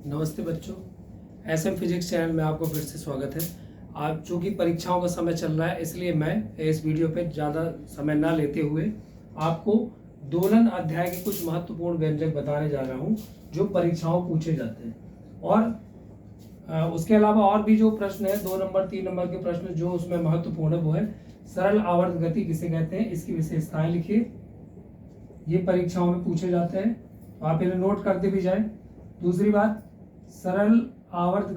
नमस्ते बच्चों, SM physics channel में आपको फिर से स्वागत है। आज चूँकि परीक्षाओं का समय चल रहा है, इसलिए मैं इस वीडियो पे ज़्यादा समय ना लेते हुए आपको दोलन अध्याय के कुछ महत्वपूर्ण व्यंजक बताने जा रहा हूँ जो परीक्षाओं पूछे जाते हैं। और उसके अलावा और भी जो प्रश्न है 2 नंबर 3 नंबर के प्रश्न जो उसमें महत्वपूर्ण है वो है सरल आवर्त गति किसे कहते हैं, इसकी विशेषताएं लिखिए। ये परीक्षाओं में पूछे जाते हैं, तो आप इन्हें नोट करते भी जाएं। दूसरी बात, सरल आवर्त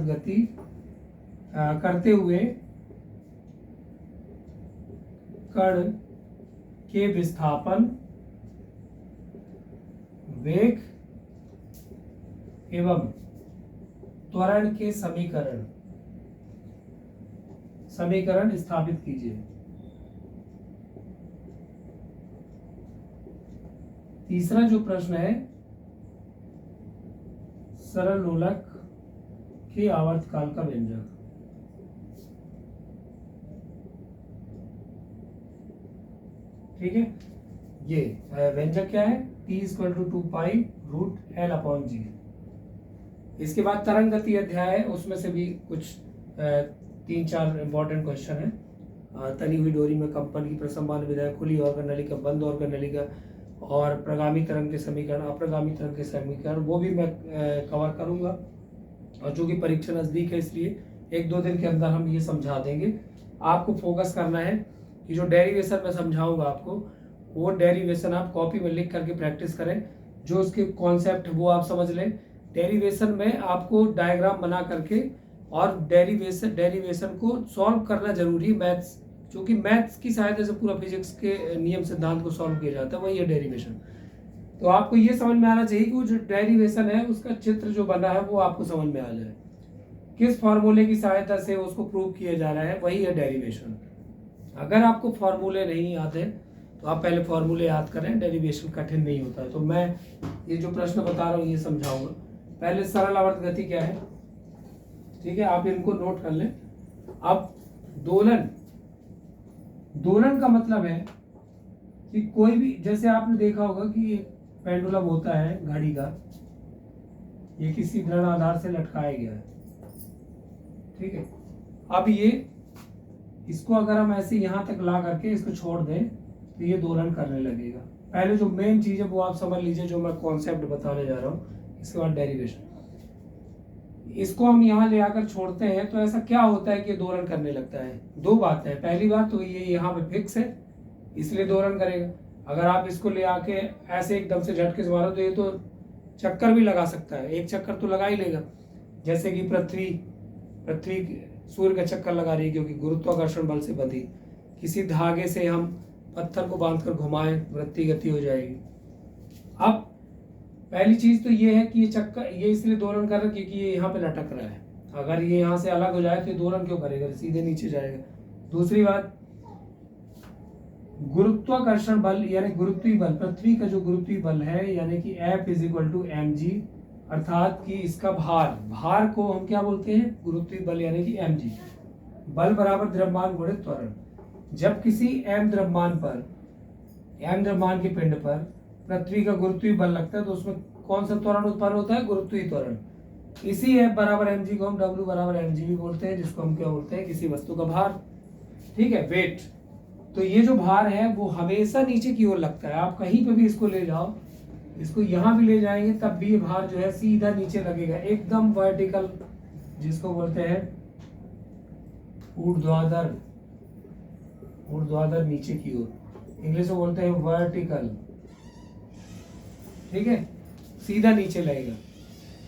गति करते हुए कण के विस्थापन, वेग एवं त्वरण के समीकरण स्थापित कीजिए। तीसरा जो प्रश्न है, सरल लोलक के आवर्तकाल का व्यंजक। ठीक है, ये व्यंजक क्या है, T = 2π√L/g। इसके बाद तरंग गति अध्याय है, उसमें से भी कुछ 3-4 इंपॉर्टेंट क्वेश्चन है। तनी हुई डोरी में कंपन की प्रसंवान विधायक, खुली ऑर्गेनलिका, बंद ऑर्गेनलिका और प्रगामी तरंग के समीकरण, अप्रगामी तरंग के समीकरण, वो भी मैं कवर करूंगा। और चूंकि परीक्षा नजदीक है इसलिए 1-2 दिन के अंदर हम ये समझा देंगे। आपको फोकस करना है कि जो डेरिवेशन मैं समझाऊंगा आपको, वो डेरिवेशन आप कॉपी में लिख करके प्रैक्टिस करें। जो उसके कॉन्सेप्ट वो आप समझ लें। डेरिवेशन में आपको डायग्राम बना करके और डेरिवेशन को सॉल्व करना जरूरी है। मैथ्स, क्योंकि मैथ्स की सहायता से पूरा फिजिक्स के नियम सिद्धांत को सॉल्व किया जाता है, वही है डेरिवेशन। तो आपको ये समझ में आना चाहिए कि वो जो डेरिवेशन है उसका चित्र जो बना है वो आपको समझ में आ जाए। किस फार्मूले की सहायता से उसको प्रूव किया जा रहा है, वही है डेरिवेशन। अगर आपको फार्मूले नहीं आते तो आप पहले फार्मूले याद करें, डेरिवेशन कठिन नहीं होता है। तो मैं ये जो प्रश्न बता रहा हूँ ये समझाऊंगा। पहले सरल आवर्त गति क्या है, ठीक है, आप इनको नोट कर लें। अब दोलन का मतलब है कि कोई भी, जैसे आपने देखा होगा कि एक पेंडुलम होता है घड़ी का, ये किसी दृढ़ आधार से लटकाया गया है, ठीक है। अब ये इसको अगर हम ऐसे यहां तक ला करके इसको छोड़ दें तो ये दोलन करने लगेगा। पहले जो मेन चीज है वो आप समझ लीजिए, जो मैं कॉन्सेप्ट बताने जा रहा हूं। इसके बाद डेरिवेशन। इसको हम यहाँ ले आकर छोड़ते हैं तो ऐसा क्या होता है कि दोलन करने लगता है। 2 बातें हैं। पहली बात तो ये यहाँ पे फिक्स है इसलिए दोलन करेगा। अगर आप इसको ले आके ऐसे एकदम से झटके से मारो तो ये तो चक्कर भी लगा सकता है, एक चक्कर तो लगा ही लेगा। जैसे कि पृथ्वी सूर्य का चक्कर लगा रही है क्योंकि गुरुत्वाकर्षण बल से बंधी। किसी धागे से हम पत्थर को बांधकर घुमाएं, वृत्तीय गति हो जाएगी। अब पहली चीज तो ये है कि ये चक्कर ये इसलिए दोलन कर रहा है क्योंकि ये यहाँ पे लटक रहा है। अगर ये यहाँ से अलग हो जाए तो ये दोलन क्यों करेगा, सीधे नीचे जाएगा। दूसरी बात, गुरुत्वाकर्षण बल यानी गुरुत्वीय बल, पृथ्वी का जो गुरुत्वीय बल है यानी कि F = mg, अर्थात कि इसका भार को हम क्या बोलते हैं, गुरुत्वीय बल यानी कि mg। बल बराबर द्रव्यमान गुणित त्वरण। जब किसी m द्रव्यमान के पिंड पर पृथ्वी का गुरुत्वीय बल लगता है तो उसमें कौन सा त्वरण उत्पन्न होता है, गुरुत्वीय त्वरण। इसी F = mg को हम W = mg भी बोलते हैं, जिसको हम क्या बोलते हैं, किसी वस्तु का भार, ठीक है, वेट। तो ये जो भार है वो हमेशा नीचे की ओर लगता है। आप कहीं पे भी इसको ले जाओ, इसको यहाँ भी ले जाएंगे तब भी ये भार जो है सीधा नीचे लगेगा, एकदम वर्टिकल, जिसको बोलते हैं ऊर्ध्वाधर नीचे की ओर, इंग्लिश में बोलते हैं वर्टिकल, ठीक है, सीधा नीचे लगेगा।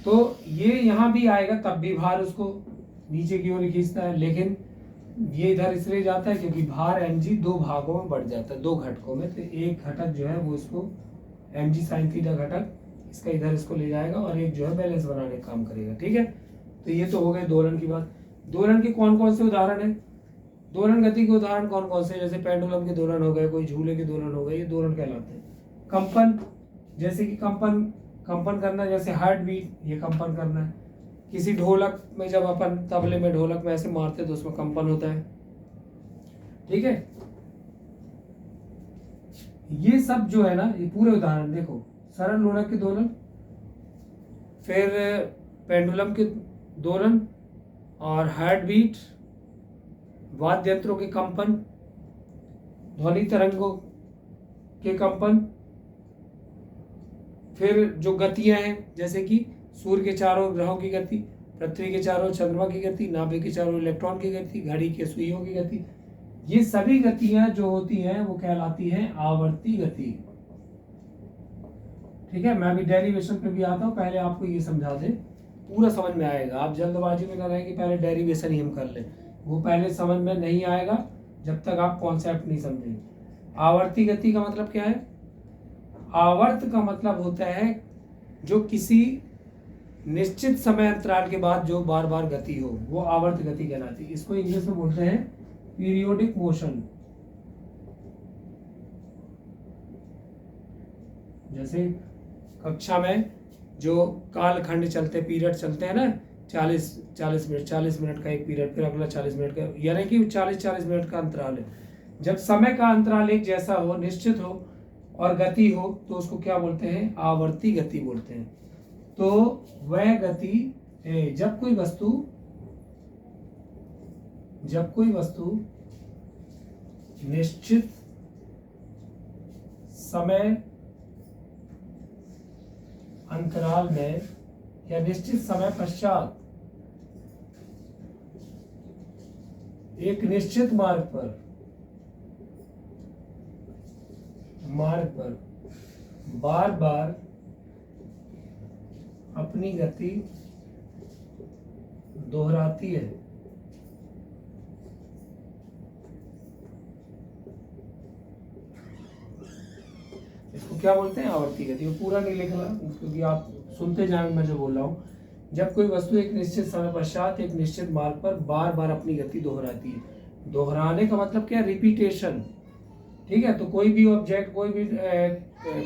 तो ये यहाँ भी आएगा तब भी भार उसको नीचे की ओर खींचता है, लेकिन ये इधर इसलिए जाता है क्योंकि भार mg 2 भागों में बढ़ जाता है, 2 घटकों में। तो एक घटक जो है वो इसको mg sin थीटा घटक इसका इधर इसको ले जाएगा और एक जो है बैलेंस बनाने का काम करेगा, ठीक है। तो ये तो हो गए दोलन की बात। दोलन के कौन कौन से उदाहरण है, दोलन गति के उदाहरण कौन कौन से, जैसे पेंडुलम के दोलन हो गए, कोई झूले के दोलन हो गए, ये दोलन कहलाते हैं। कंपन, जैसे कि कंपन करना, जैसे हार्ट बीट, ये कंपन करना है। किसी ढोलक में जब अपन तबले में ढोलक में ऐसे मारते तो उसमें कंपन होता है, ठीक है। ये सब जो है ना, ये पूरे उदाहरण देखो, सरल लोलक के दोलन, फिर पेंडुलम के दोलन, और हार्ट बीट, वाद्य यंत्रों के कंपन, ध्वनि तरंगों के कंपन, फिर जो गतियां हैं जैसे कि सूर्य के चारों ग्रहों की गति, पृथ्वी के चारों चंद्रमा की गति, नाभिक के चारों इलेक्ट्रॉन की गति, घड़ी के सुइयों की गति, ये सभी गतियां जो होती हैं वो कहलाती हैं आवर्ती गति। ठीक है, मैं अभी डेरिवेशन पे भी आता हूँ, पहले आपको ये समझा दें, पूरा समझ में आएगा। आप जल्दबाजी में ना रहें कि पहले डेरिवेशन ही हम कर लें, वो पहले समझ में नहीं आएगा जब तक आप कॉन्सेप्ट नहीं समझेंगे। आवर्ती गति का मतलब क्या है? आवर्त का मतलब होता है जो किसी निश्चित समय अंतराल के बाद जो बार बार गति हो, वो आवर्त गति कहलाती है। इसको इंग्लिश में बोलते हैं पीरियोडिक मोशन। जैसे कक्षा में जो कालखंड चलते, पीरियड चलते हैं ना, 40 मिनट का एक पीरियड, फिर अगला 40 मिनट का, यानी कि 40 मिनट का अंतराल है। जब समय का अंतराल एक जैसा हो, निश्चित हो और गति हो, तो उसको क्या बोलते हैं? आवर्ती गति बोलते हैं। तो वह गति जब कोई वस्तु निश्चित समय अंतराल में या निश्चित समय पश्चात एक निश्चित मार्ग पर बार बार अपनी गति दोहराती है, इसको क्या बोलते हैं? आवर्ती गति। वो पूरा नहीं लिखना क्योंकि आप सुनते जाएंगे मैं जो बोल रहा हूँ। जब कोई वस्तु एक निश्चित समय पश्चात एक निश्चित मार्ग पर बार बार अपनी गति दोहराती है। दोहराने का मतलब क्या? रिपीटेशन। ठीक है, तो कोई भी ऑब्जेक्ट, कोई भी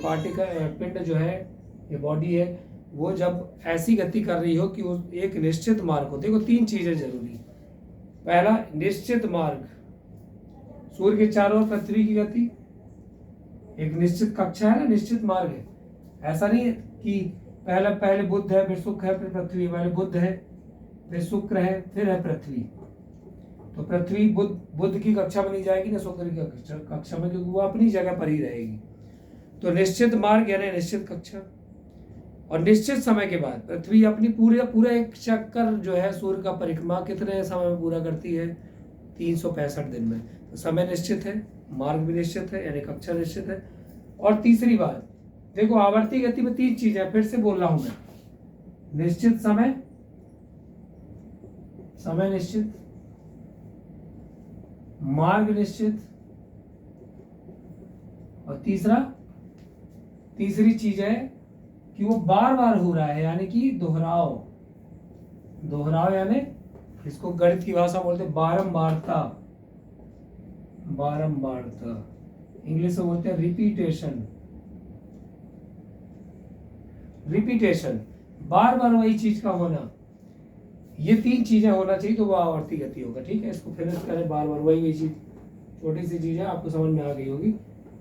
पार्टिकल, पिंड जो है, ये बॉडी है, वो जब ऐसी गति कर रही हो कि वो एक निश्चित मार्ग हो। देखो 3 चीजें जरूरी। पहला, निश्चित मार्ग, सूर्य के चारों ओर पृथ्वी की गति, एक निश्चित कक्षा है ना, निश्चित मार्ग है। ऐसा नहीं है कि पहले बुध है, फिर शुक्र है, फिर पृथ्वी, पहले बुध है, फिर शुक्र है, फिर है पृथ्वी। तो पृथ्वी बुध की कक्षा में नहीं जाएगी ना शुक्र की कक्षा में, क्योंकि वो अपनी जगह पर ही रहेगी। तो निश्चित मार्ग यानी निश्चित कक्षा, और निश्चित समय के बाद पृथ्वी अपनी पूरा एक चक्कर जो है सूर्य का परिक्रमा कितने समय में पूरा करती है? 365 दिन में। तो समय निश्चित है, मार्ग भी निश्चित है, यानी कक्षा निश्चित है। और तीसरी बात देखो, आवर्ती गति में 3 चीजें, फिर से बोल रहा हूं मैं, निश्चित समय निश्चित, मार्ग निश्चित, और तीसरी चीज है कि वो बार बार हो रहा है, यानी कि दोहराव यानी इसको गणित की भाषा बोलते हैं बारंबारता। इंग्लिश में बोलते हैं रिपीटेशन, बार बार वही चीज का होना। ये 3 चीजें होना चाहिए तो वो आवर्ती गति होगा। ठीक है, इसको फिनिश करें, बार बार वही चीज, छोटी सी चीज है, आपको समझ में आ गई होगी।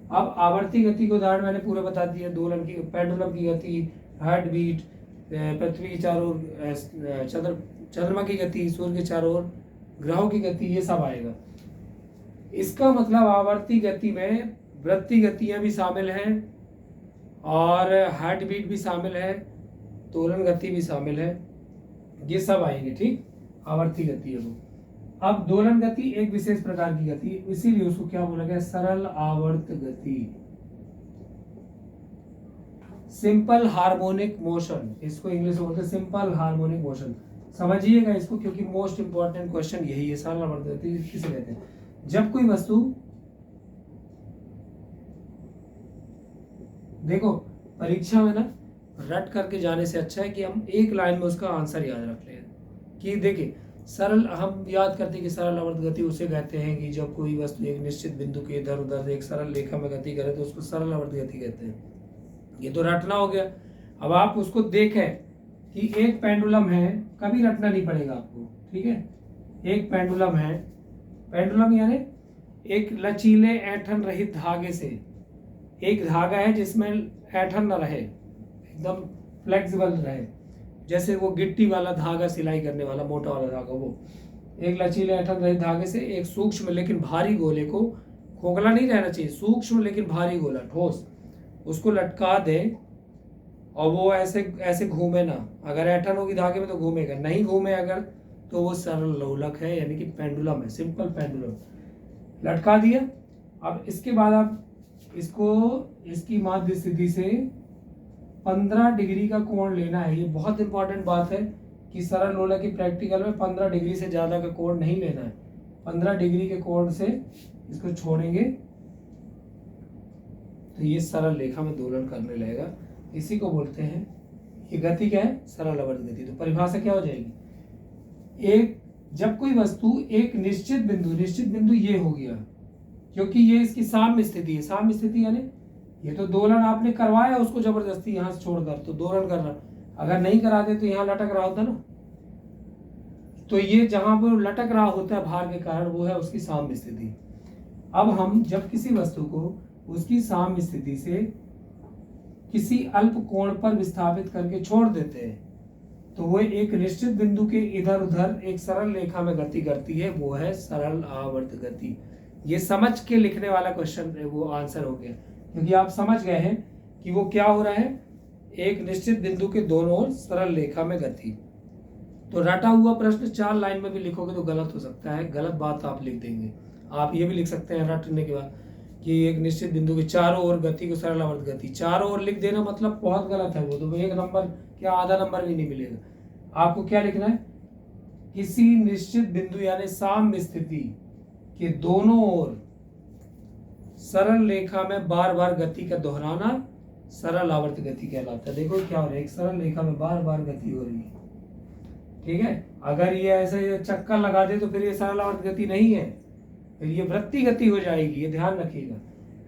अब आवर्ती गति को उदाहरण मैंने पूरा बता दिया। दोलन की, पेंडुलम की गति, हार्ट बीट, पृथ्वी के चारों ओर चंद्रमा की गति, सूर्य के चारों ओर ग्रहों की गति, ये सब आएगा। इसका मतलब आवर्ती गति में वृत्तीय गतियां भी शामिल हैं और हार्ट बीट भी शामिल है, दोलन गति भी शामिल है, ये सब आएंगे। ठीक, आवर्ती गति है वो। अब दोलन गति एक विशेष प्रकार की गति, इसीलिए उसको क्या बोला गया? सरल आवर्त गति, सिंपल हार्मोनिक मोशन। इसको इंग्लिश में बोलते हैं सिंपल हार्मोनिक मोशन। समझिएगा इसको, क्योंकि मोस्ट इंपॉर्टेंट क्वेश्चन यही है। सरल आवर्त गति किसे कहते हैं? जब कोई वस्तु, देखो परीक्षा में ना रट करके जाने से अच्छा है कि हम एक लाइन में उसका आंसर याद रख लें। कि देखिए, सरल, हम याद करते हैं कि सरल आवर्त गति उसे कहते हैं कि जब कोई वस्तु एक निश्चित बिंदु के इधर उधर एक सरल रेखा में गति करे तो उसको सरल आवर्त गति कहते हैं। ये तो रटना हो गया। अब आप उसको देखें कि एक पेंडुलम है, कभी रटना नहीं पड़ेगा आपको। ठीक है, एक पेंडुलम है, पेंडुलम यानी एक लचीले ऐंठन रहित धागे से, एक धागा है जिसमें ऐंठन न रहे, एकदम फ्लेक्सिबल रहे, जैसे वो गिट्टी वाला धागा सिलाई करने वाला मोटा वाला धागा, वो एक लचीले ऐंठन रहित धागे से एक सूक्ष्म लेकिन भारी गोले को, खोखला नहीं रहना चाहिए, सूक्ष्म लेकिन भारी गोला ठोस, उसको लटका दे और वो ऐसे ऐसे घूमे ना। अगर ऐंठन होगी धागे में तो घूमेगा, नहीं घूमे अगर तो वो सरल लोलक है, यानी कि पेंडुलम है, सिंपल पेंडुलम। लटका दिया। अब इसके बाद आप इसको इसकी माध्य स्थिति से 15 डिग्री का कोण लेना है। ये बहुत इंपॉर्टेंट बात है कि सरल लोलक की प्रैक्टिकल में 15 डिग्री से ज़्यादा का कोण नहीं लेना है। 15 डिग्री के कोण से इसको छोड़ेंगे तो ये सरल रेखा में दोलन करने लगेगा। इसी को बोलते हैं, ये गति क्या है, सरल आवर्त गति। तो परिभाषा क्या हो जाएगी, एक जब कोई वस्तु एक निश्चित बिंदु ये हो गया, क्योंकि ये इसकी साम्य स्थिति है। साम्य स्थिति यानी ये तो दोलन आपने करवाया उसको जबरदस्ती यहाँ से छोड़कर, तो दोलन कर रहा, अगर नहीं कराते तो यहाँ लटक रहा होता ना। तो ये जहां पर लटक रहा होता है भार के कारण, वो है उसकी साम्य स्थिति। अब हम जब किसी वस्तु को उसकी साम्य स्थिति से किसी अल्प कोण पर विस्थापित करके छोड़ देते हैं तो वो एक निश्चित बिंदु के इधर उधर एक सरल रेखा में गति करती है, वो है सरल आवर्त गति। ये समझ के लिखने वाला क्वेश्चन, वो आंसर हो गया, क्योंकि आप समझ गए हैं कि वो क्या हो रहा है, एक निश्चित बिंदु के दोनों ओर सरल रेखा में गति। तो रटा हुआ प्रश्न 4 लाइन में भी लिखोगे तो गलत हो सकता है, गलत बात आप लिख देंगे। आप ये भी लिख सकते हैं रटने के बाद कि एक निश्चित बिंदु के चारों ओर गति को सरल आवर्त गति, चारों ओर लिख देना मतलब बहुत गलत है, वो तो 1 नंबर क्या आधा नंबर भी नहीं मिलेगा। आपको क्या लिखना है, किसी निश्चित बिंदु यानी साम्य स्थिति के दोनों ओर सरल रेखा में बार बार गति का दोहराना सरल आवर्त गति कहलाता है। देखो क्या हो रहा है, एक सरल रेखा में बार बार गति हो रही है, ठीक है। अगर ये ऐसे चक्कर लगा दे तो फिर ये सरल आवर्त गति नहीं है, फिर ये वृत्ति गति हो जाएगी, ये ध्यान रखिएगा।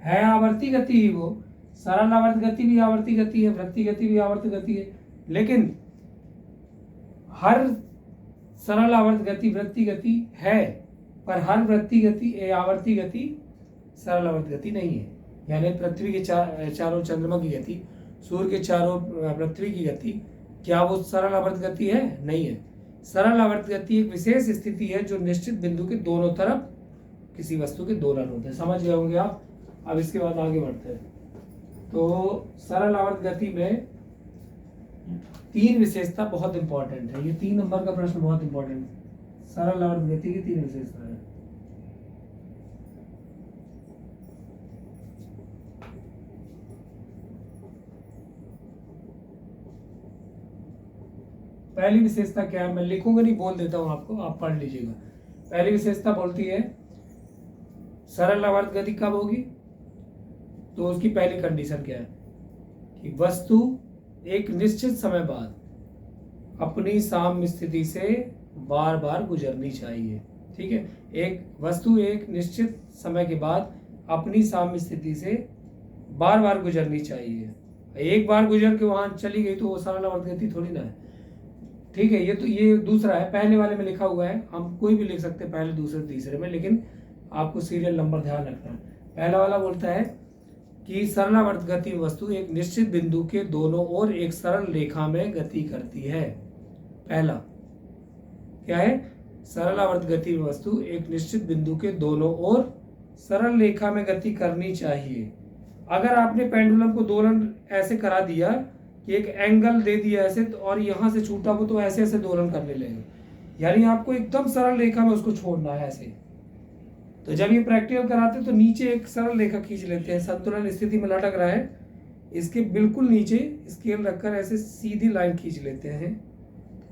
है आवर्ती गति ही वो, सरल आवर्त गति भी आवर्ती गति है, वृत्ति गति भी आवर्त गति है, लेकिन हर सरल आवर्त गति वृत्ति गति है, पर हर वृत्ति गति आवर्ती गति सरल आवर्त गति नहीं है। यानी पृथ्वी के चारों चंद्रमा की गति, सूर्य के चारों पृथ्वी की गति, क्या वो सरल आवर्त गति है? नहीं है। सरल आवर्त गति एक विशेष स्थिति है जो निश्चित बिंदु के दोनों तरफ किसी वस्तु के दोलन होते हैं। समझ गए होंगे आप। अब इसके बाद आगे बढ़ते हैं। तो सरल आवर्त गति में 3 विशेषता बहुत इंपॉर्टेंट है। ये 3 नंबर का प्रश्न बहुत इंपॉर्टेंट है। सरल आवर्त गति की 3 विशेषता है। पहली विशेषता क्या है, मैं लिखूंगा नहीं, बोल देता हूं आपको, आप पढ़ लीजिएगा। पहली विशेषता बोलती है सरल आवर्त गति कब होगी, तो उसकी पहली कंडीशन क्या है कि वस्तु एक निश्चित समय बाद अपनी साम्य स्थिति से बार बार गुजरनी चाहिए। ठीक है, एक वस्तु एक निश्चित समय के बाद अपनी साम्य स्थिति से बार बार गुजरनी चाहिए। एक बार गुजर के वहां चली गई तो वो सरल आवर्त गति थोड़ी ना है। ठीक है, ये दूसरा है। पहले वाले में लिखा हुआ है, हम कोई भी लिख सकते हैं पहले, दूसरे, तीसरे में, लेकिन आपको सीरियल नंबर ध्यान रखना है। पहला वाला बोलता है कि सरल आवर्त गति वस्तु एक निश्चित बिंदु के दोनों ओर एक सरल रेखा में गति करती है। पहला क्या है, सरल आवर्त गति वस्तु एक निश्चित बिंदु के दोनों ओर सरल रेखा में गति करनी चाहिए। अगर आपने पेंडुलम को दोलन ऐसे करा दिया कि एक एंगल दे दिया ऐसे, और यहां से छूटा वो तो ऐसे ऐसे दोलन करने लगे, यानी आपको एकदम सरल रेखा में उसको छोड़ना है ऐसे। तो जब ये प्रैक्टिकल कराते तो नीचे एक सरल रेखा खींच लेते हैं, संतुलन स्थिति में लटक रहा है, इसके बिल्कुल नीचे स्केल रखकर ऐसे सीधी लाइन खींच लेते हैं।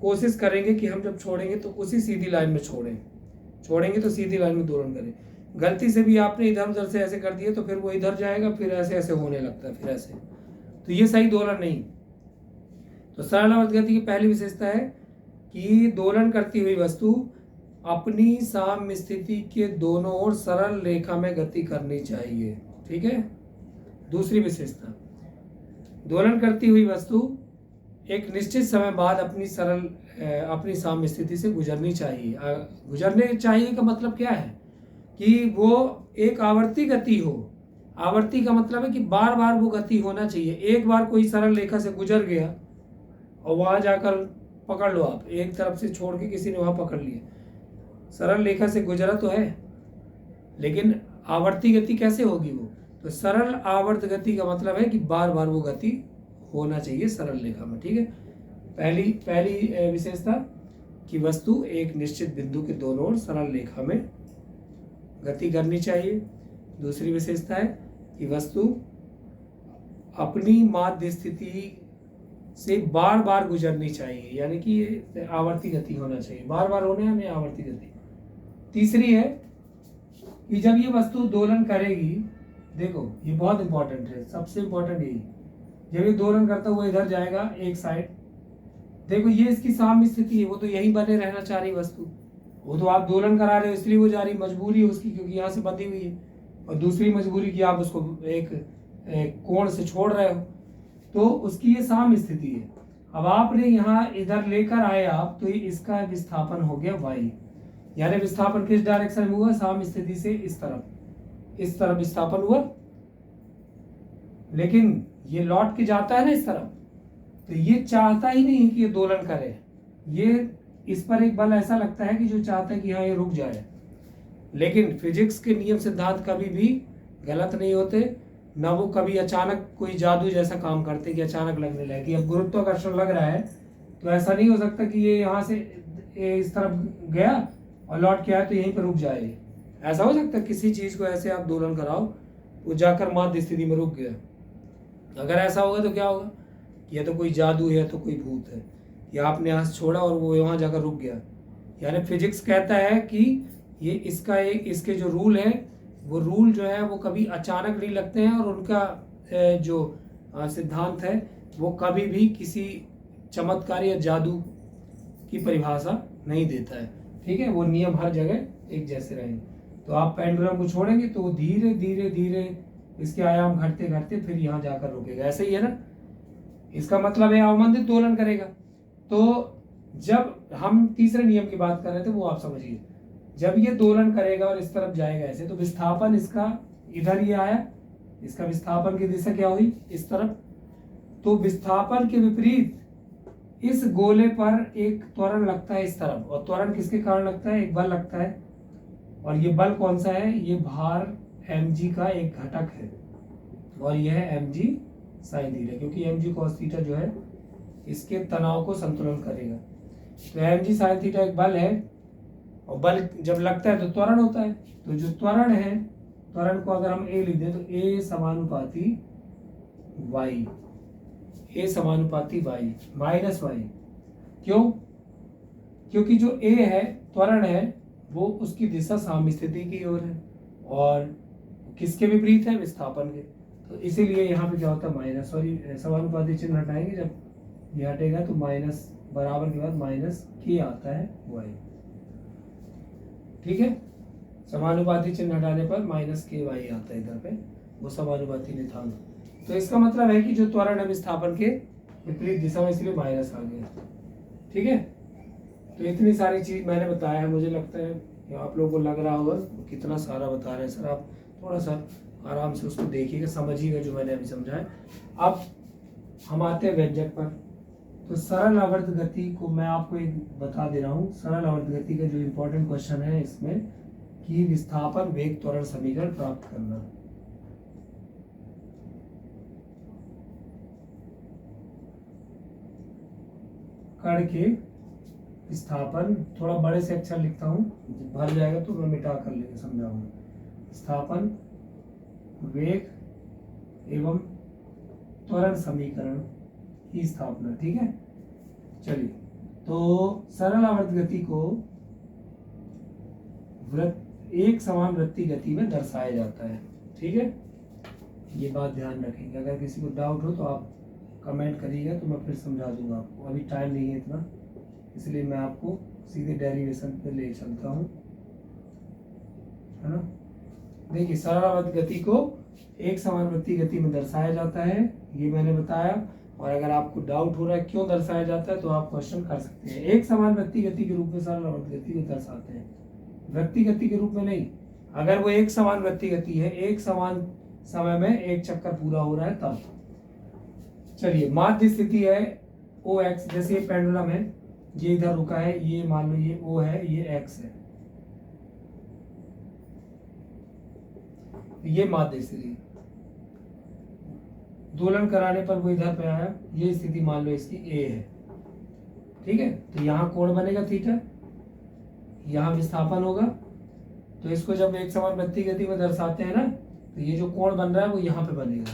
कोशिश करेंगे कि हम जब छोड़ेंगे तो उसी सीधी लाइन में छोड़ेंगे तो सीधी लाइन में दोलन करें। गलती से भी आपने इधर उधर से ऐसे कर दिया तो फिर वो इधर जाएगा, फिर ऐसे ऐसे होने लगता है, फिर ऐसे, तो ये सही दोलन नहीं। तो सरल आवर्त गति की पहली विशेषता है कि दोलन करती हुई वस्तु अपनी साम्य स्थिति के दोनों ओर सरल रेखा में गति करनी चाहिए। ठीक है, दूसरी विशेषता, दोलन करती हुई वस्तु एक निश्चित समय बाद अपनी साम्य स्थिति से गुजरनी चाहिए। गुजरने चाहिए का मतलब क्या है कि वो एक आवर्ती गति हो। आवर्ती का मतलब है कि बार बार वो गति होना चाहिए। एक बार कोई सरल रेखा से गुजर गया और वहां जाकर पकड़ लो, आप एक तरफ से छोड़ के किसी ने वहां पकड़ लिया, सरल रेखा से गुजरा तो है, लेकिन आवर्ती गति कैसे होगी वो? तो सरल आवर्त गति का मतलब है कि बार बार वो गति होना चाहिए सरल रेखा में। ठीक है, पहली विशेषता कि वस्तु एक निश्चित बिंदु के दोनों ओर सरल रेखा में गति करनी चाहिए। दूसरी विशेषता है कि वस्तु अपनी माध्य स्थिति से बार बार गुजरनी चाहिए, यानी कि ये आवर्ती गति होना चाहिए, बार बार होने में आवर्ती गति। तीसरी है कि जब ये वस्तु दोलन करेगी, देखो ये बहुत इंपॉर्टेंट है, सबसे इंपॉर्टेंट यही, जब ये दोलन करता हुआ इधर जाएगा एक साइड, देखो ये इसकी साम्य स्थिति है, वो तो यही बने रहना चाह रही वस्तु, वो तो आप दोलन करा रहे हो इसलिए वो जा रही, मजबूरी है उसकी क्योंकि यहाँ से बंधी हुई है, और दूसरी मजबूरी कि आप उसको एक कोण से छोड़ रहे हो, तो उसकी ये साम्य स्थिति है। अब आपने यहाँ इधर लेकर आए आप, तो ये इसका विस्थापन हो गया y, यानी विस्थापन किस डायरेक्शन में हुआ? साम्य स्थिति से इस तरफ विस्थापन हुआ, लेकिन ये लौट के जाता है ना इस तरफ, तो ये चाहता ही नहीं है कि ये दोलन करे, ये इस पर एक बल ऐसा लगता है कि जो चाहता है कि हाँ ये रुक जाए। लेकिन फिजिक्स के नियम सिद्धांत कभी भी गलत नहीं होते, ना वो कभी अचानक कोई जादू जैसा काम करते कि अचानक लगने लगे कि अब गुरुत्वाकर्षण लग रहा है, तो ऐसा नहीं हो सकता कि ये यहाँ से इस तरफ गया और लौट के आया तो यहीं पर रुक जाए। ऐसा हो सकता है? किसी चीज को ऐसे आप दोलन कराओ वो जाकर माध्य स्थिति में रुक गया, अगर ऐसा होगा तो क्या होगा? या तो कोई जादू है, तो कोई भूत है, या आपने यहाँ से छोड़ा और वो वहां जाकर रुक गया। यानी फिजिक्स कहता है कि ये इसके जो रूल है, वो रूल जो है वो कभी अचानक नहीं लगते हैं, और उनका जो सिद्धांत है वो कभी भी किसी चमत्कार या जादू की परिभाषा नहीं देता है। ठीक है, वो नियम हर जगह एक जैसे रहेंगे। तो आप पेंडुलम को छोड़ेंगे तो धीरे धीरे धीरे इसके आयाम घटते घटते फिर यहाँ जाकर रुकेगा, ऐसे ही है ना। इसका मतलब है अवमंदित दोलन करेगा। तो जब हम तीसरे नियम की बात कर रहे थे वो आप समझिए, जब ये दोलन करेगा और इस तरफ जाएगा ऐसे, तो विस्थापन इसका इधर ये आया, इसका विस्थापन की दिशा क्या हुई? इस तरफ। तो विस्थापन के विपरीत इस गोले पर एक त्वरण लगता है इस तरफ, और त्वरण किसके कारण लगता है? एक बल लगता है, और ये बल कौन सा है? ये भार mg का एक घटक है, और यह है mg साइन थीटा, क्योंकि mg cos थीटा जो है इसके तनाव को संतुलन करेगा। तो mg साइन थीटा एक बल है, और बल जब लगता है तो त्वरण होता है। तो जो त्वरण है, त्वरण को अगर हम a लिख दें तो a समानुपाती y, a समानुपाती y माइनस y। क्यों? क्योंकि जो a है, त्वरण है, वो उसकी दिशा साम्य स्थिति की ओर है, और किसके विपरीत है? विस्थापन के। तो इसीलिए यहाँ पे क्या होता है? माइनस, सॉरी समानुपाती चिन्ह हटाएंगे, जब ये हटेगा तो माइनस बराबर के बाद माइनस k आता है y। ठीक है, समानुपाती चिन्ह हटाने पर माइनस k y आता है इधर पे, वो समानुपाती नियतांक। तो इसका मतलब है कि जो त्वरण है विस्थापन के विपरीत दिशा में, इसलिए माइनस आ गया। ठीक है, तो इतनी सारी चीज मैंने बताया है, मुझे लगता है कि आप लोगों को लग रहा होगा कितना सारा बता रहे हैं सर। आप थोड़ा सा आराम से उसको देखिएगा, समझिएगा जो मैंने अभी समझाया। अब हम आते हैं व्यंजक पर। तो सरल आवर्त गति को मैं आपको एक बता दे रहा हूँ। सरल आवर्त गति का जो इम्पोर्टेंट क्वेश्चन है इसमें कि विस्थापन वेग त्वरण समीकरण प्राप्त करना। कण के विस्थापन, थोड़ा बड़े से अक्षर लिखता हूँ, भर जाएगा तो मैं मिटा कर लेके समझाऊंगा। विस्थापन वेग एवं त्वरण समीकरण की स्थापना। ठीक है, चलिए। तो सरल आवर्त गति को एक समान वृत्तीय गति में दर्शाया जाता है। ठीक है, ये बात ध्यान रखेंगे। अगर किसी को डाउट हो तो आप कमेंट करिएगा, तो मैं फिर समझा दूंगा आपको। अभी टाइम नहीं है इतना, इसलिए मैं आपको सीधे डेरिवेशन पे ले चलता हूँ, है ना। देखिए, सरल आवर्त गति को एक समान वृत्तीय गति में दर्शाया जाता है, ये मैंने बताया। और अगर आपको डाउट हो रहा है क्यों दर्शाया जाता है, तो आप क्वेश्चन कर सकते हैं। एक समान वृत्तीय गति के रूप में सरल आवर्त गति को दर्शाते हैं, वृत्तीय गति के रूप में नहीं। अगर वो एक समान वृत्तीय गति है, एक समान समय में एक चक्कर पूरा हो रहा है तब। चलिए, माध्य स्थिति है ओ एक्स, जैसे ये पेंडुलम है, ये इधर रुका है, ये मान लो ये ओ है, ये एक्स है, ये माध्य स्थिति। दोलन कराने पर वो इधर पे आया, ये स्थिति मान लो इसकी ए है, ठीक है। तो यहाँ कोण बनेगा थीटा, यहाँ विस्थापन होगा, तो इसको जब एक समान गति में दर्शाते हैं ना, तो ये जो कोण बन रहा है वो यहाँ पे बनेगा,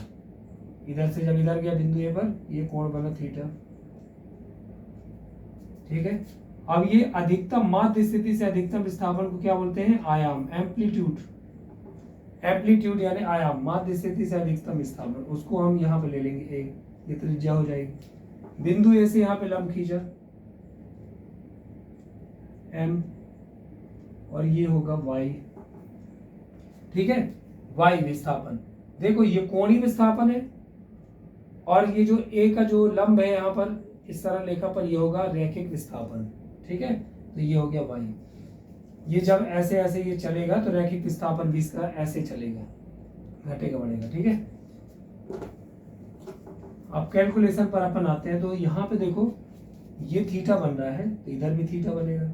इधर से जब इधर गया बिंदु ए पर, ये कोण बना थीटा, ठीक है। अब ये अधिकतम माध्य स्थिति से अधिकतम विस्थापन को क्या बोलते हैं? आयाम, एम्पलीट्यूड। एम्पलीट्यूड यानी आयाम, माध्य स्थिति से अधिकतम विस्थापन, उसको हम यहाँ पे ले लेंगे ए, ये त्रिज्या हो जाएगी। बिंदु ए से यहाँ पे लंब खींचा एम, और ये होगा y, ठीक है। y विस्थापन, देखो ये कोणीय विस्थापन है, और ये जो a का जो लंब है यहाँ पर इस तरह लेखा पर, ये होगा रैखिक विस्थापन, ठीक है। तो ये हो गया y, ये जब ऐसे ऐसे ये चलेगा तो रैखिक विस्थापन भी इसका ऐसे चलेगा, घटेगा बढ़ेगा, ठीक है। अब कैलकुलेशन पर अपन आते हैं, तो यहाँ पे देखो ये थीटा बन रहा है, तो इधर भी थीटा बनेगा।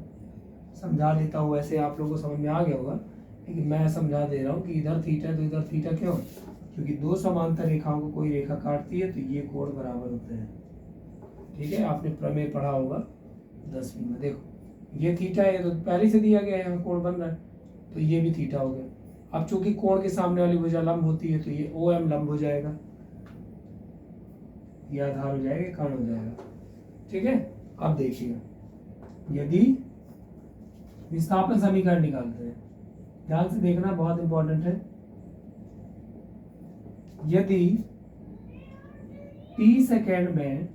समझा देता हूँ, वैसे आप लोगों को समझ में आ गया होगा, लेकिन मैं समझा दे रहा हूँ कि इधर थीटा तो इधर थीटा क्यों? क्योंकि दो समांतर रेखाओं को कोई रेखा काटती है तो ये कोण बराबर होते हैं, ठीक है। आपने प्रमेय पढ़ा होगा 10वीं में। देखो ये थीटा है, तो पहले से दिया गया है, यहाँ कोण बन रहा है, तो ये भी थीटा हो गया। अब चूंकि कोण के सामने वाली भुजा लंब होती है, तो ये ओ एम लंब हो जाएगा, ये आधार हो जाएगा, कर्ण हो जाएगा, ठीक है। अब देखिएगा, यदि विस्थापन समीकरण निकालते हैं, ध्यान से देखना, बहुत इंपॉर्टेंट है। यदि t सेकेंड में,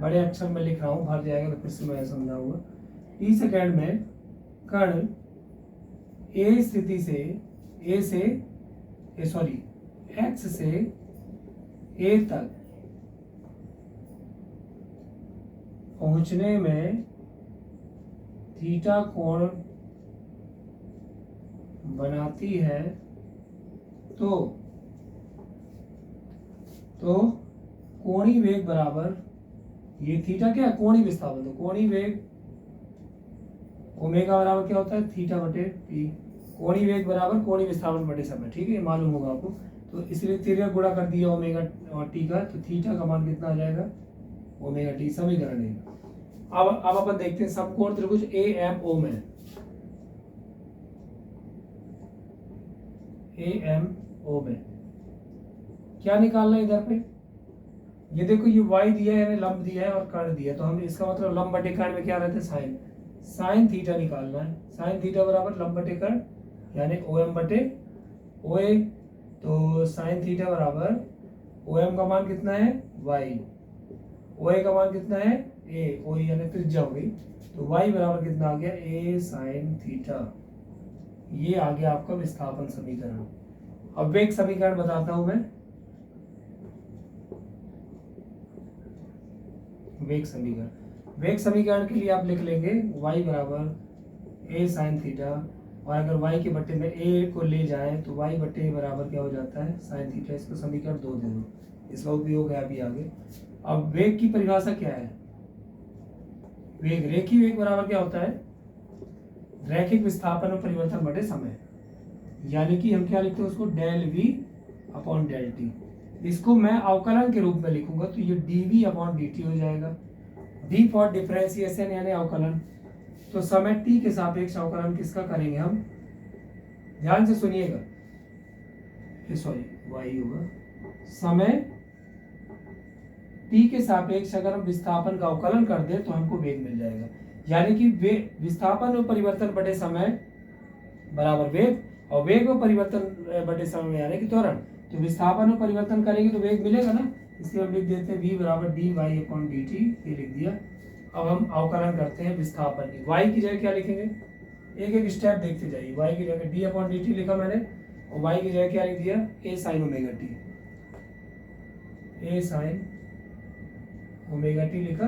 बड़े अक्षर में लिख रहा हूं, भर जाएगा तो फिर से मैं समझाऊंगा। t सेकेंड में कण a स्थिति से x से a तक पहुंचने में थीटा कोण बनाती है, तो कोणीय वेग बराबर, ये थीटा क्या है? कोणीय विस्थापन। तो कोणीय वेग ओमेगा बराबर क्या होता है? थीटा बटे टी। कोणीय वेग बराबर कोणीय विस्थापन बटे समय, ठीक है, ये मालूम होगा आपको। तो इसलिए तिर्यक गुणा कर दिया ओमेगा और टी का, तो थीटा का मान कितना आ जाएगा? ओमेगा टी, समीकरण है। अब अपन देखते हैं समकोण त्रिभुज ए एम ओ में, ए एम ओ में क्या निकालना है इधर पे? ये देखो, ये y दिया है, लंब दिया है और कर्ण दिया है, तो हम इसका मतलब लंब बटे कर्ण में क्या रहता है? साइन। साइन थीटा निकालना है। साइन थीटा बराबर लंब बटे कर्ण, यानी ओ एम बटे ओ ए। तो साइन थीटा बराबर ओ एम का मान कितना है? y, ओ ए का मान कितना है? ए, ओ यानी त्रिज्या हो गई। तो y बराबर कितना आ गया? ए साइन थीटा। ये आ गया आपका विस्थापन समीकरण। अब वेग समीकरण बताता हूं मैं। वेग समीकरण के लिए आप लिख लेंगे y बराबर ए साइन थीटा, और अगर y के बट्टे में a को ले जाए तो y बट्टे a बराबर क्या हो जाता है? Sine theta. इसको समीकरण 2 दे दो, इसका उपयोग है अभी आगे। अब वेग की परिभाषा क्या है? वेग, रेखीय वेग बराबर क्या होता है? रैखिक विस्थापन और परिवर्तन बटे समय, यानी कि हम क्या लिखते हैं उसको? Del v upon del t. इसको मैं अवकलन के रूप में लिखूंगा, तो ये dv अपॉन dt हो जाएगा। d फॉर डिफरेंशिएशन यानी अवकलन। तो समय t के सापेक्ष अवकलन किसका करेंगे हम? ध्यान से सुनिएगा, सॉरी y होगा। समय t के सापेक्ष अगर हम विस्थापन का अवकलन कर दे तो हमको वेग मिल जाएगा, यानी कि विस्थापन और परिवर्तन बटे समय बराबर वेग, और वेग और परिवर्तन बटे समय यानी कि त्वरण। तो विस्थापन और परिवर्तन करेंगे तो वेग मिलेगा ना, इसलिए हम लिख देते हैं v बराबर dy अपॉन dt, ये लिख दिया। अब हम अवकलन करते हैं विस्थापन की। y की जगह क्या लिखेंगे? एक एक स्टेप देखते जाइए। y की जगह d अपॉन dt लिखा मैंने, और y की जगह क्या लिख दिया? a sign omega T, a sign omega T लिखा।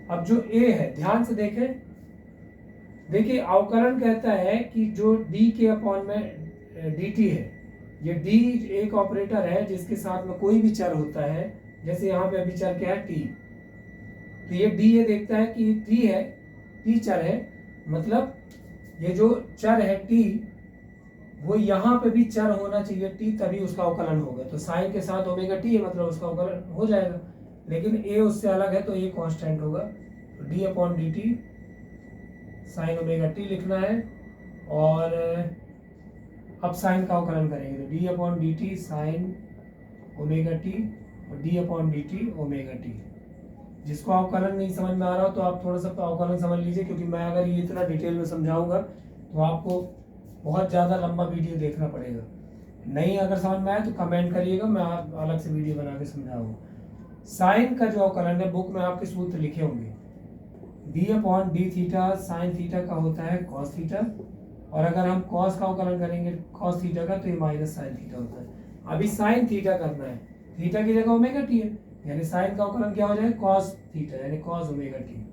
अब जो a है, ध्यान से देखें, देखिए अवकलन कहता है कि जो d के अपॉन में dt है, ये डी एक ऑपरेटर है जिसके साथ में कोई भी चर होता है, जैसे यहाँ पे अभी चर क्या है टी, तो ये डी ये देखता है कि टी है, टी चर है, मतलब ये जो चर है टी वो यहाँ पे भी चर होना चाहिए टी, तभी उसका अवकलन होगा। तो साइन के साथ ओमेगा टी है मतलब उसका अवकलन हो जाएगा, लेकिन ए उससे अलग है तो ए कांस्टेंट होगा। तो d upon d t sine omega t लिखना है, और अब साइन का अवकलन करेंगे तो d upon d t sine omega t और d upon d t omega t. जिसको अवकलन नहीं समझ में आ रहा हो तो आप थोड़ा सा अवकलन समझ लीजिए, क्योंकि मैं अगर ये इतना डिटेल में समझाऊंगा तो आपको बहुत ज़्यादा लंबा वीडियो देखना पड़ेगा। नहीं अगर समझ में आए तो कमेंट करिएगा, मैं आप अलग से वीडियो बना के समझाऊंगा। साइन का जो अवकलन है बुक में आपके सूत्र लिखे होंगे, D upon D theta sine theta का होता है कॉस थीटा, और अगर हम कॉस का अवकलन करेंगे कॉस थीटा का तो ये माइनस साइन थीटा होता है। अभी साइन थीटा करना है, थीटा की जगह ओमेगा टी है, यानी साइन का अवकलन क्या हो जाएगा कॉस थीटा यानी कॉस ओमेगा टी,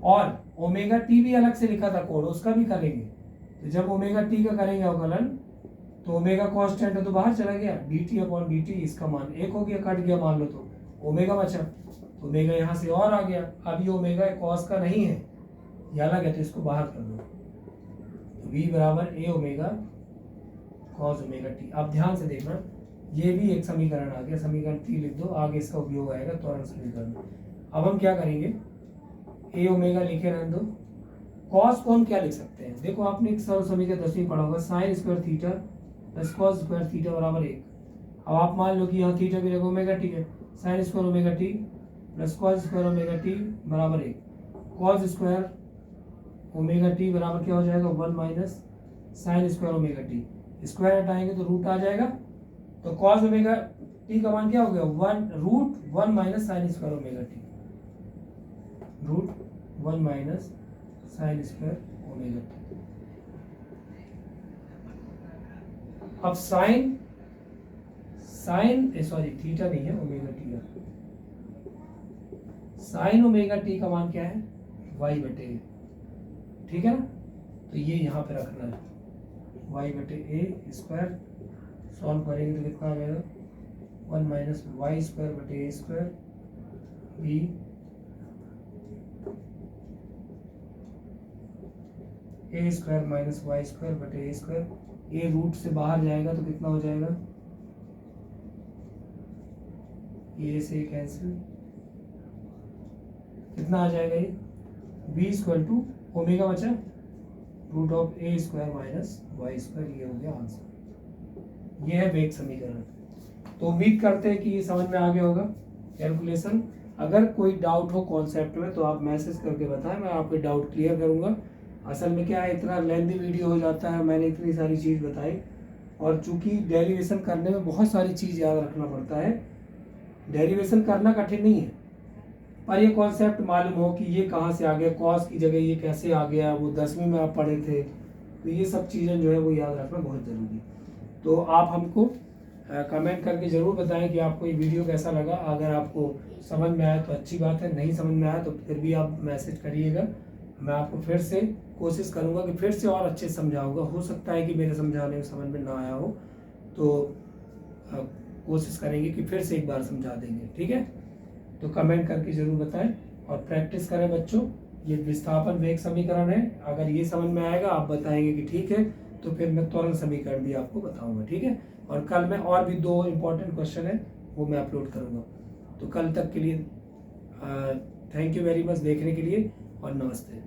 और ओमेगा टी भी अलग से लिखा था कोड, उसका भी करेंगे। तो जब ओमेगा टी का करेंगे अवकलन तो ओमेगा कांस्टेंट है तो बाहर चला गया, D T upon d T इसका मान एक हो गया, कट गया मान लो तो ओमेगा बचा, ओमेगा यहाँ से और आ गया। अब ये ओमेगा कॉस का नहीं है, ये अलग है तो इसको बाहर कर दो, तो v बराबर ए ओमेगा कॉस ओमेगा टी। अब ध्यान से देखना, ये भी एक समीकरण आ गया, समीकरण टी लिख दो, आगे इसका उपयोग आएगा त्वरण समीकरण। अब हम क्या करेंगे, ए ओमेगा लिखे रहने दो, कॉस को हम क्या लिख सकते हैं, देखो आपने एक सरल समीकरण 10वीं पढ़ा होगा, sine square theta plus cos square theta बराबर 1। अब आप मान लो कि यहाँ थीटा की जगह ओमेगा टी है, sign square omega T plus cos square omega T बराबर 1। कॉस स्क्वायर ओमेगा टी बराबर क्या हो जाएगा 1 minus sine square omega T, square हटाएंगे तो रूट आ जाएगा, तो कॉस ओमेगा टी का मान क्या हो गया 1 root 1 minus sine square omega t, root 1 minus sine square omega t. अब साइन सॉरी थीटा नहीं है ओमेगा टी है, साइन ओमेगा टी का मान क्या है वाई बटे ए, ठीक है ना, तो ये यहाँ पे रखना है वाई बटे ए स्क्वायर, सॉल्व करेंगे तो कितना आ जाएगा 1 माइनस वाई स्क्वायर बटे ए स्क्वायर बी ए स्क्वायर माइनस वाई स्क्वायर बटे ए स्क्वायर, ए रूट से बाहर जाएगा तो कितना हो जाएगा, ये से कैंसिल, कितना आ जाएगा ये बी इक्वल टू ओमेगा बचा root of a square minus y square, ये हो गया आंसर। ये है वेग समीकरण। तो उम्मीद करते हैं कि ये समझ में आ गया होगा कैलकुलेशन। अगर कोई डाउट हो कॉन्सेप्ट में तो आप मैसेज करके बताएं, मैं आपके डाउट क्लियर करूंगा। असल में क्या है, इतना लेंथी वीडियो हो जाता है, मैंने इतनी सारी चीज़ बताई, और चूंकि डेरिवेशन करने में बहुत सारी चीज़ याद रखना पड़ता है, डेरिवेशन करना कठिन नहीं है, पर ये कॉन्सेप्ट मालूम हो कि ये कहाँ से आ गया, कॉस की जगह ये कैसे आ गया, वो 10वीं में आप पढ़े थे, तो ये सब चीज़ें जो है वो याद रखना बहुत ज़रूरी। तो आप हमको कमेंट करके ज़रूर बताएं कि आपको ये वीडियो कैसा लगा। अगर आपको समझ में आया तो अच्छी बात है, नहीं समझ में आया तो फिर भी आप मैसेज करिएगा, मैं आपको फिर से कोशिश करूँगा कि फिर से और अच्छे समझाऊँगा। हो सकता है कि मेरे समझाने में समझ में ना आया हो तो कोशिश करेंगे कि फिर से एक बार समझा देंगे, ठीक है। तो कमेंट करके ज़रूर बताएं और प्रैक्टिस करें बच्चों। ये विस्थापन वेग समीकरण है, अगर ये समझ में आएगा आप बताएंगे कि ठीक है, तो फिर मैं त्वरण समीकरण भी आपको बताऊंगा, ठीक है। और कल मैं और भी 2 इम्पोर्टेंट क्वेश्चन है वो मैं अपलोड करूंगा। तो कल तक के लिए थैंक यू वेरी मच देखने के लिए और नमस्ते।